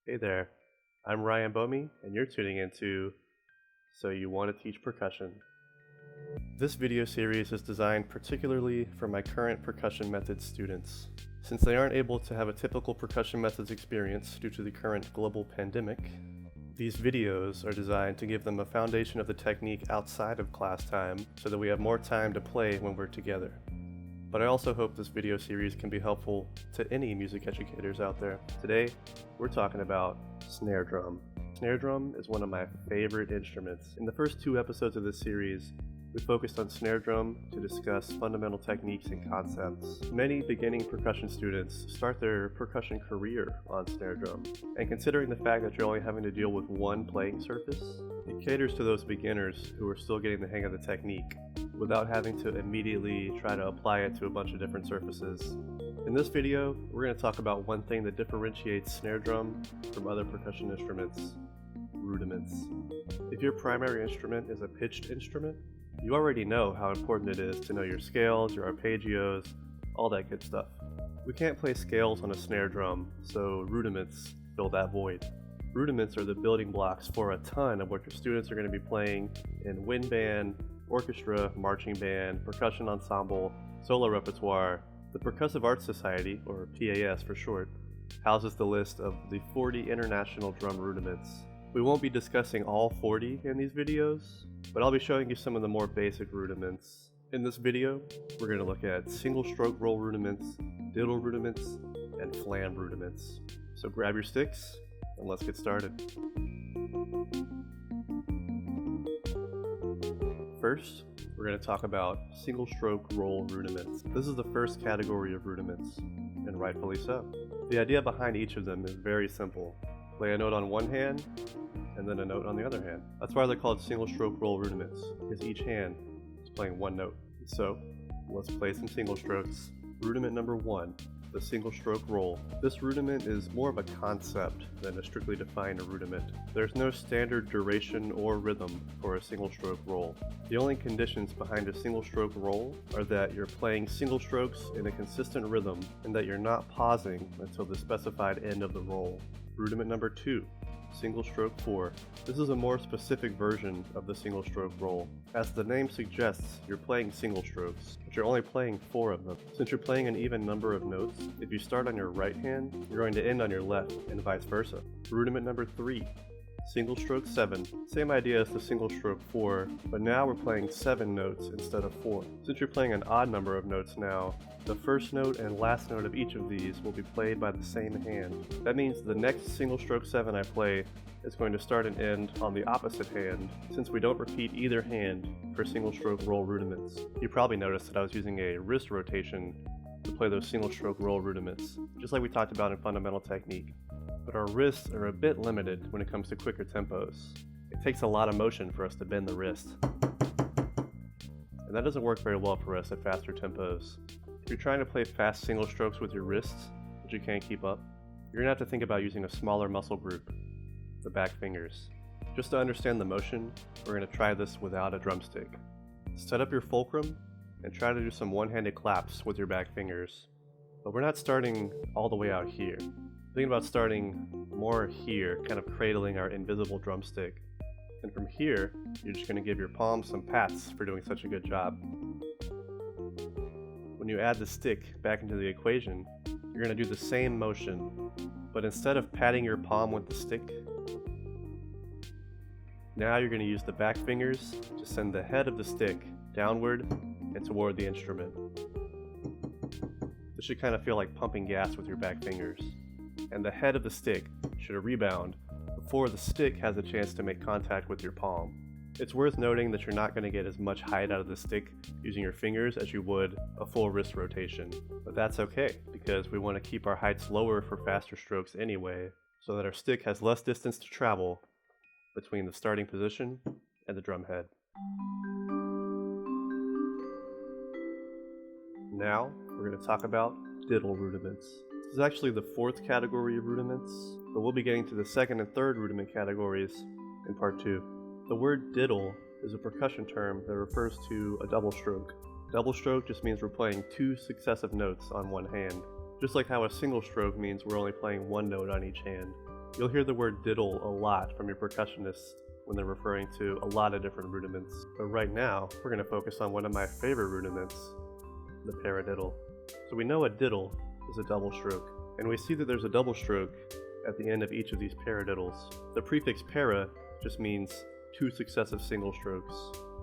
Hey there, I'm Ryan Boehme, and you're tuning into So You Want to Teach Percussion. This video series is designed particularly for my current Percussion Methods students. Since they aren't able to have a typical Percussion Methods experience due to the current global pandemic, these videos are designed to give them a foundation of the technique outside of class time so that we have more time to play when we're together. But I also hope this video series can be helpful to any music educators out there. Today, we're talking about snare drum. Snare drum is one of my favorite instruments. In the first 2 episodes of this series, we focused on snare drum to discuss fundamental techniques and concepts. Many beginning percussion students start their percussion career on snare drum, and considering the fact that you're only having to deal with one playing surface, it caters to those beginners who are still getting the hang of the technique without having to immediately try to apply it to a bunch of different surfaces. In this video, we're going to talk about one thing that differentiates snare drum from other percussion instruments: rudiments. If your primary instrument is a pitched instrument, you already know how important it is to know your scales, your arpeggios, all that good stuff. We can't play scales on a snare drum, so rudiments fill that void. Rudiments are the building blocks for a ton of what your students are going to be playing in wind band, orchestra, marching band, percussion ensemble, solo repertoire. The Percussive Arts Society, or PAS for short, houses the list of the 40 international drum rudiments. We won't be discussing all 40 in these videos, but I'll be showing you some of the more basic rudiments. In this video, we're going to look at Single Stroke Roll Rudiments, Diddle Rudiments, and Flam Rudiments. So grab your sticks, and let's get started. First, we're going to talk about Single Stroke Roll Rudiments. This is the first category of rudiments, and rightfully so. The idea behind each of them is very simple. Play a note on one hand, and then a note on the other hand. That's why they're called Single Stroke Roll Rudiments, because each hand is playing one note. So, let's play some single strokes. Rudiment number 1, the single stroke roll. This rudiment is more of a concept than a strictly defined rudiment. There's no standard duration or rhythm for a single stroke roll. The only conditions behind a single stroke roll are that you're playing single strokes in a consistent rhythm and that you're not pausing until the specified end of the roll. Rudiment number 2, Single Stroke 4. This is a more specific version of the single stroke roll. As the name suggests, you're playing single strokes, but you're only playing 4 of them. Since you're playing an even number of notes, if you start on your right hand, you're going to end on your left, and vice versa. Rudiment number 3, Single Stroke 7. Same idea as the Single Stroke 4, but now we're playing 7 notes instead of 4. Since you're playing an odd number of notes now, the first note and last note of each of these will be played by the same hand. That means the next Single Stroke 7 I play is going to start and end on the opposite hand, since we don't repeat either hand for Single Stroke Roll Rudiments. You probably noticed that I was using a wrist rotation to play those Single Stroke Roll Rudiments, just like we talked about in fundamental technique. But our wrists are a bit limited when it comes to quicker tempos. It takes a lot of motion for us to bend the wrist, and that doesn't work very well for us at faster tempos. If you're trying to play fast single strokes with your wrists, but you can't keep up, you're going to have to think about using a smaller muscle group, the back fingers. Just to understand the motion, we're going to try this without a drumstick. Set up your fulcrum and try to do some one-handed claps with your back fingers. But we're not starting all the way out here. Thinking about starting more here, kind of cradling our invisible drumstick. And from here, you're just going to give your palms some pats for doing such a good job. When you add the stick back into the equation, you're going to do the same motion, but instead of patting your palm with the stick, now you're going to use the back fingers to send the head of the stick downward and toward the instrument. This should kind of feel like pumping gas with your back fingers. And the head of the stick should rebound before the stick has a chance to make contact with your palm. It's worth noting that you're not going to get as much height out of the stick using your fingers as you would a full wrist rotation. But that's okay, because we want to keep our heights lower for faster strokes anyway, so that our stick has less distance to travel between the starting position and the drum head. Now, we're going to talk about Diddle Rudiments. This is actually the 4th category of rudiments, but we'll be getting to the 2nd and 3rd rudiment categories in part 2. The word diddle is a percussion term that refers to a double stroke. Double stroke just means we're playing 2 successive notes on one hand, just like how a single stroke means we're only playing 1 note on each hand. You'll hear the word diddle a lot from your percussionists when they're referring to a lot of different rudiments. But right now, we're going to focus on one of my favorite rudiments, the paradiddle. So we know a diddle is a double stroke, and we see that there's a double stroke at the end of each of these paradiddles. The prefix para just means 2 successive single strokes.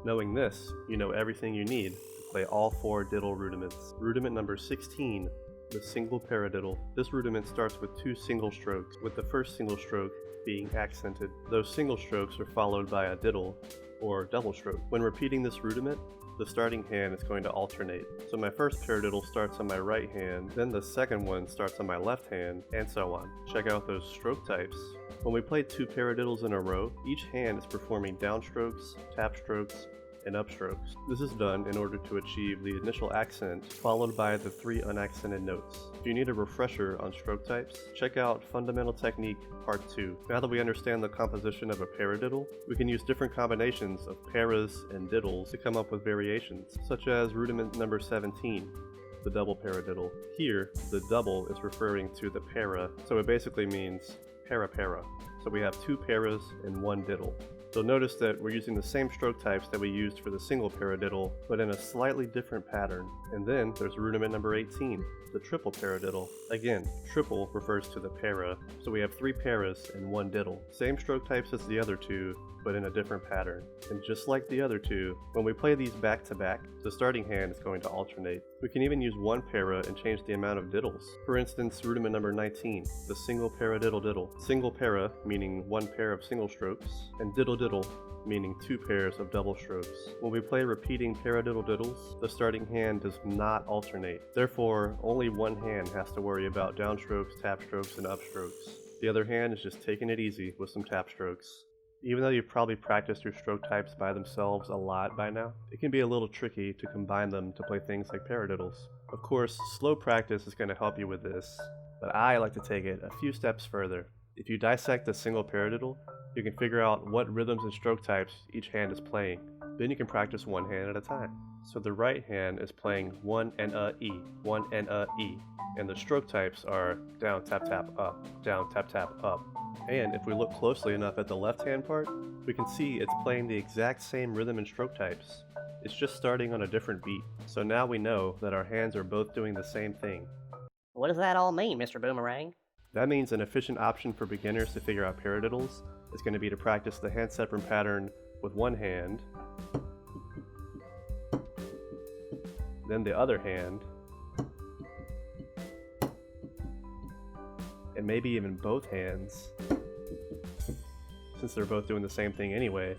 Knowing this, you know everything you need to play all 4 diddle rudiments. Rudiment number 16, the single paradiddle. This rudiment starts with 2 single strokes, with the first single stroke being accented. Those single strokes are followed by a diddle, or double stroke. When repeating this rudiment, the starting hand is going to alternate. So my first paradiddle starts on my right hand, then the second one starts on my left hand, and so on. Check out those stroke types. When we play 2 paradiddles in a row, each hand is performing downstrokes, tap strokes, and upstrokes. This is done in order to achieve the initial accent followed by the 3 unaccented notes. If you need a refresher on stroke types, check out Fundamental Technique Part 2. Now that we understand the composition of a paradiddle, we can use different combinations of paras and diddles to come up with variations, such as rudiment number 17, the double paradiddle. Here, the double is referring to the para, so it basically means para-para. So we have 2 paras and 1 diddle. You'll notice that we're using the same stroke types that we used for the single paradiddle, but in a slightly different pattern. And then there's rudiment number 18, the triple paradiddle. Again, triple refers to the para, so we have 3 paras and 1 diddle. Same stroke types as the other 2, but in a different pattern. And just like the other 2, when we play these back to back, the starting hand is going to alternate. We can even use 1 para and change the amount of diddles. For instance, rudiment number 19, the single paradiddle diddle. Single para, meaning 1 pair of single strokes, and diddle diddle, meaning 2 pairs of double strokes. When we play repeating paradiddle diddles, the starting hand does not alternate. Therefore, only 1 hand has to worry about downstrokes, tap strokes, and upstrokes. The other hand is just taking it easy with some tap strokes. Even though you've probably practiced your stroke types by themselves a lot by now, it can be a little tricky to combine them to play things like paradiddles. Of course, slow practice is going to help you with this, but I like to take it a few steps further. If you dissect a single paradiddle, you can figure out what rhythms and stroke types each hand is playing. Then you can practice 1 hand at a time. So the right hand is playing 1 and a E, 1 and a E, and the stroke types are down, tap, tap, up, down, tap, tap, up. And if we look closely enough at the left hand part, we can see it's playing the exact same rhythm and stroke types. It's just starting on a different beat. So now we know that our hands are both doing the same thing. What does that all mean, Mr. Boomerang? That means an efficient option for beginners to figure out paradiddles is going to be to practice the hand separate pattern with 1 hand, then the other hand, and maybe even both hands, since they're both doing the same thing anyway.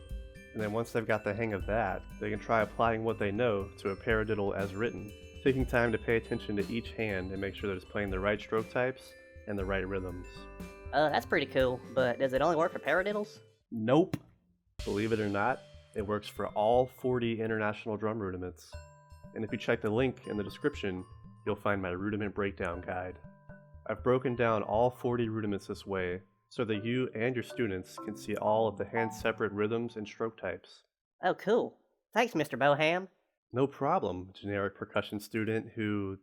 And then once they've got the hang of that, they can try applying what they know to a paradiddle as written, taking time to pay attention to each hand and make sure that it's playing the right stroke types and the right rhythms. That's pretty cool, but does it only work for paradiddles? Nope. Believe it or not, it works for all 40 international drum rudiments. And if you check the link in the description, you'll find my Rudiment Breakdown guide. I've broken down all 40 rudiments this way, so that you and your students can see all of the hand-separate rhythms and stroke types. Oh, cool. Thanks, Mr. Boehme. No problem, generic percussion student who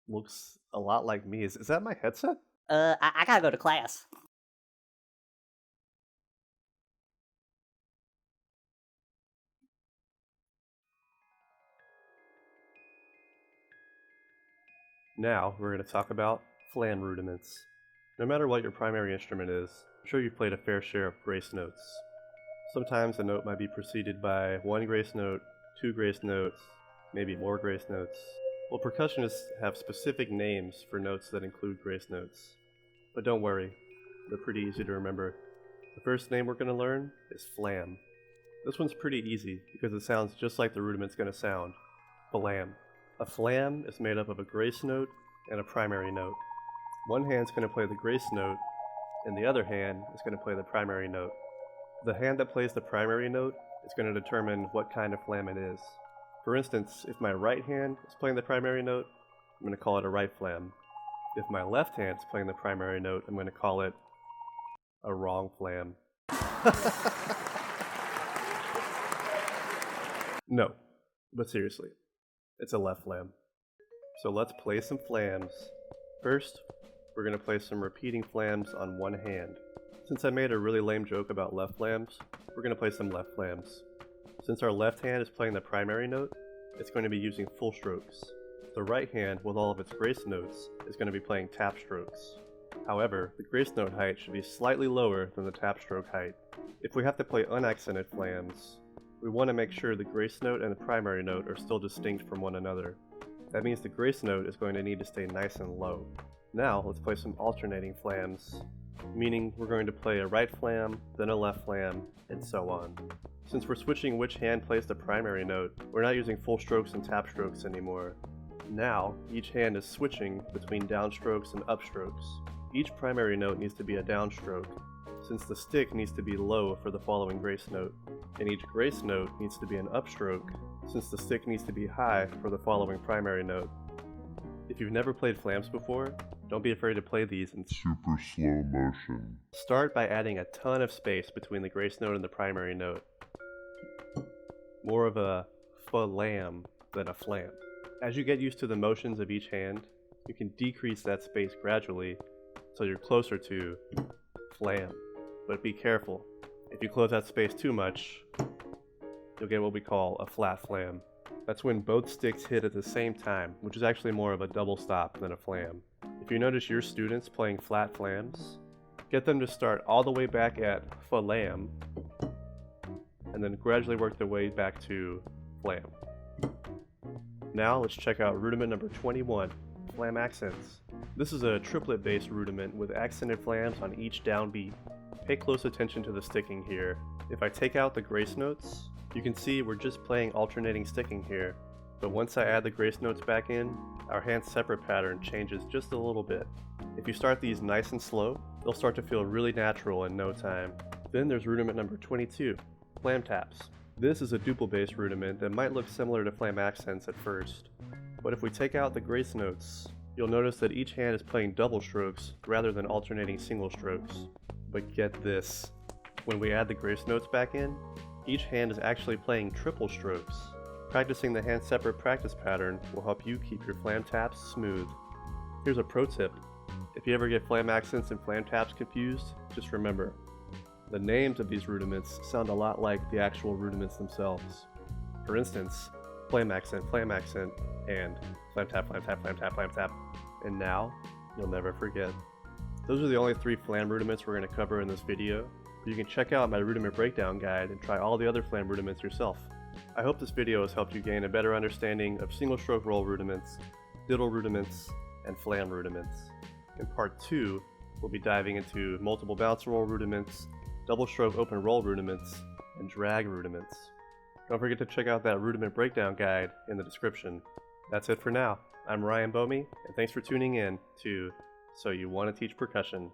looks a lot like me. Is that my headset? I gotta go to class. Now, we're going to talk about Flam Rudiments. No matter what your primary instrument is, I'm sure you've played a fair share of grace notes. Sometimes a note might be preceded by 1 grace note, 2 grace notes, maybe more grace notes. Well, percussionists have specific names for notes that include grace notes. But don't worry, they're pretty easy to remember. The first name we're going to learn is Flam. This one's pretty easy because it sounds just like the rudiment's going to sound. Flam. A flam is made up of a grace note and a primary note. One hand's going to play the grace note, and the other hand is going to play the primary note. The hand that plays the primary note is going to determine what kind of flam it is. For instance, if my right hand is playing the primary note, I'm going to call it a right flam. If my left hand is playing the primary note, I'm going to call it a wrong flam. No, but seriously, it's a left flam. So let's play some flams. First, we're going to play some repeating flams on one hand. Since I made a really lame joke about left flams, we're going to play some left flams. Since our left hand is playing the primary note, it's going to be using full strokes. The right hand, with all of its grace notes, is going to be playing tap strokes. However, the grace note height should be slightly lower than the tap stroke height. If we have to play unaccented flams, we want to make sure the grace note and the primary note are still distinct from one another. That means the grace note is going to need to stay nice and low. Now let's play some alternating flams, meaning we're going to play a right flam, then a left flam, and so on. Since we're switching which hand plays the primary note, we're not using full strokes and tap strokes anymore. Now, each hand is switching between downstrokes and upstrokes. Each primary note needs to be a downstroke, since the stick needs to be low for the following grace note, and each grace note needs to be an upstroke, since the stick needs to be high for the following primary note. If you've never played flams before, don't be afraid to play these in super slow motion. Start by adding a ton of space between the grace note and the primary note. More of a flam than a flam. As you get used to the motions of each hand, you can decrease that space gradually so you're closer to flam. But be careful, if you close that space too much, you'll get what we call a flat flam. That's when both sticks hit at the same time, which is actually more of a double stop than a flam. If you notice your students playing flat flams, get them to start all the way back at flam, and then gradually work their way back to flam. Now let's check out rudiment number 21, flam accents. This is a triplet-based rudiment with accented flams on each downbeat. Pay close attention to the sticking here. If I take out the grace notes, you can see we're just playing alternating sticking here, but once I add the grace notes back in, our hand separate pattern changes just a little bit. If you start these nice and slow, they'll start to feel really natural in no time. Then there's rudiment number 22, flam taps. This is a duple-based rudiment that might look similar to flam accents at first, but if we take out the grace notes, you'll notice that each hand is playing double strokes rather than alternating single strokes. But get this, when we add the grace notes back in, each hand is actually playing triple strokes. Practicing the hand separate practice pattern will help you keep your flam taps smooth. Here's a pro tip. If you ever get flam accents and flam taps confused, just remember, the names of these rudiments sound a lot like the actual rudiments themselves. For instance, flam accent, and flam tap, flam tap, flam tap, flam tap. And now, you'll never forget. Those are the only 3 flam rudiments we're going to cover in this video. You can check out my Rudiment Breakdown guide and try all the other flam rudiments yourself. I hope this video has helped you gain a better understanding of single stroke roll rudiments, diddle rudiments, and flam rudiments. In part 2, we'll be diving into multiple bounce roll rudiments, double stroke open roll rudiments, and drag rudiments. Don't forget to check out that Rudiment Breakdown guide in the description. That's it for now. I'm Ryan Boehme, and thanks for tuning in to So You Want to Teach Percussion.